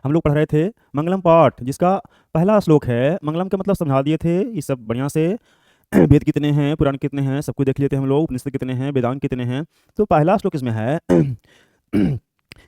हम लोग पढ़ रहे थे मंगलम पाठ, जिसका पहला श्लोक है। मंगलम के मतलब समझा दिए थे, ये सब बढ़िया से। वेद कितने हैं, पुराण कितने हैं, सब कुछ देख लेते हैं हम लोग। उपनिषद कितने हैं, वेदांग कितने हैं। तो पहला श्लोक इसमें है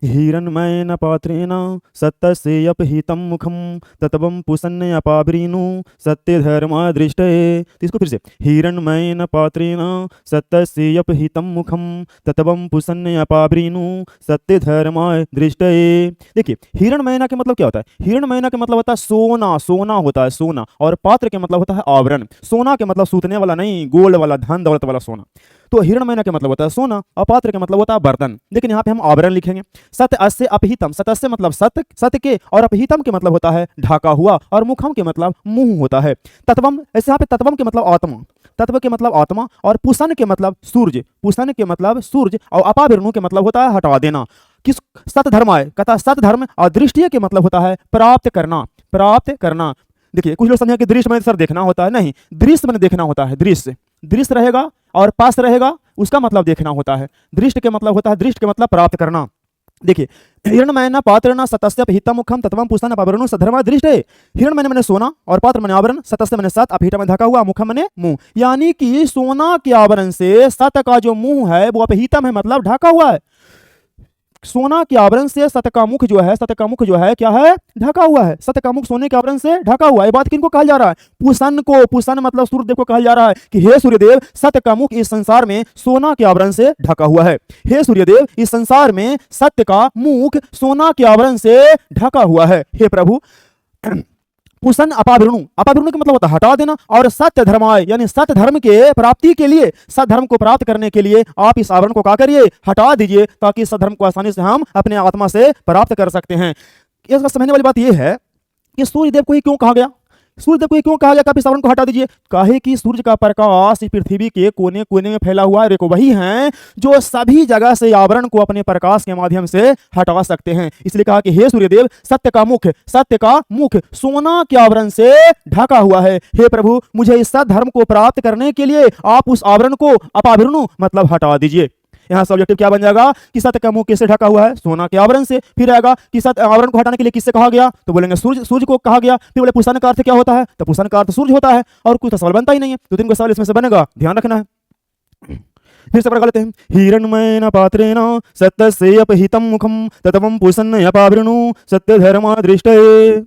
हिरण्मयेन पात्रेण सत्यस्यपहितं मुखं तत्वं पुसन्नयपावृणु सत्यधर्मदृष्टये। तो इसको फिर से, हिरण्मयेन पात्रेण सत्यस्यपहितं मुखं तत्वं पुसन्नयपावृणु सत्यधर्मदृष्टये। देखिए, हिरण्मयेन के मतलब क्या होता है? हिरण्मयेन के मतलब होता है सोना, सोना होता है सोना। और पात्र के मतलब होता है आवरण। सोना के मतलब सूतने वाला नहीं, गोल्ड वाला, धन दौलत वाला सोना। तो हिरण्मयेन के मतलब होता है सोना, और पात्र के मतलब होता है बर्तन। लेकिन यहाँ पे हम आवरण लिखेंगे। सत्य अस्य अपहितम, सतस्य मतलब सत्य, सत्य के, और अपहितम के मतलब होता है ढाका हुआ, और मुखम के मतलब मुंह होता है। तत्वम, ऐसे यहाँ पे तत्वम के मतलब आत्मा, तत्व के मतलब आत्मा, और पुसन के मतलब सूर्य, पुसन के मतलब सूर्य, और अपावृणु के मतलब होता है हटा देना। किस सत धर्म है, कहता सत धर्म, और दृष्टि के मतलब होता है प्राप्त करना, प्राप्त करना। देखिए, कुछ लोग समझे कि दृश्य मैंने सर देखना होता है, नहीं, दृश्य मैंने देखना होता है। दृश्य, दृश्य रहेगा और पास रहेगा, उसका मतलब देखना होता है। दृष्टि के मतलब होता है, दृष्टि के मतलब प्राप्त करना। देखिए, हिरण्मयेन पात्रेण सत्यस्यपहितं मुखं तत्वं पुसन्नयपावृणु सद्धर्मदृष्टये। हिरण्मय मैंने सोना, और पात्र मैंने आवरण, सतस्य मैंने सत, अपहितं मैंने ढका हुआ, मुखम मैंने मुंह। यानी कि सोना के आवरण से सत का जो मुंह है वो अपहितम है, मतलब ढका हुआ है। सोना के आवरण से सत का मुख जो है, सत का मुख जो है क्या है? ढका हुआ है। सत का मुख सोने के आवरण से ढका हुआ है। ये बात किनको कहा जा रहा है? पुसन को। पुसन मतलब सूर्यदेव को कहा जा रहा है कि हे सूर्यदेव, सत्य का मुख इस संसार में सोना के आवरण से ढका हुआ है। हे सूर्यदेव, इस संसार में सत्य का मुख सोना के आवरण से ढका हुआ है। हे प्रभु, पुसन अपावृणु, अपावृणु का मतलब होता है हटा देना, और सत्य धर्माय यानी सत्य धर्म के प्राप्ति के लिए, सत्य धर्म को प्राप्त करने के लिए आप इस आवरण को क्या करिए? हटा दीजिए, ताकि सत्य धर्म को आसानी से हम अपने आत्मा से प्राप्त कर सकते हैं। इसका समझने वाली बात यह है कि सूर्यदेव को ही क्यों कहा गया? सूर्यदेव को क्यों कहा गया कि आप इस आवरण को हटा दीजिए? काहे कि सूर्य का प्रकाश इस पृथ्वी के कोने कोने में फैला हुआ है। देखो, वही हैं जो सभी जगह से आवरण को अपने प्रकाश के माध्यम से हटा सकते हैं। इसलिए कहा कि हे सूर्यदेव, सत्य का मुख, सत्य का मुख सोना के आवरण से ढका हुआ है। हे प्रभु, मुझे इस सत्य धर्म को प्राप्त करने के लिए आप उस आवरण को अपावृणु मतलब हटा दीजिए। यहाँ सब्जेक्टिव क्या बन जाएगा कि सत्य का मुंह किससे ढका हुआ है? सोना के आवरण से। फिर आएगा कि सत्य आवरण को हटाने के लिए किससे कहा गया? तो बोलेंगे सूर्य, सूर्य को कहा गया। फिर बोले पुसन का अर्थ क्या होता है? तो पुसन का अर्थ सूर्य होता है, और कुछ तो सवाल बनता ही नहीं है। तो 3 सवाल इसमें से बनेगा, ध्यान रखना है। फिर से पढ़ लेते हैं। हिरण्मयेन पात्रेण सत्यस्यपहितं मुखं तत्वं पुसन्नयपावृणु सत्यधर्मदृष्टये।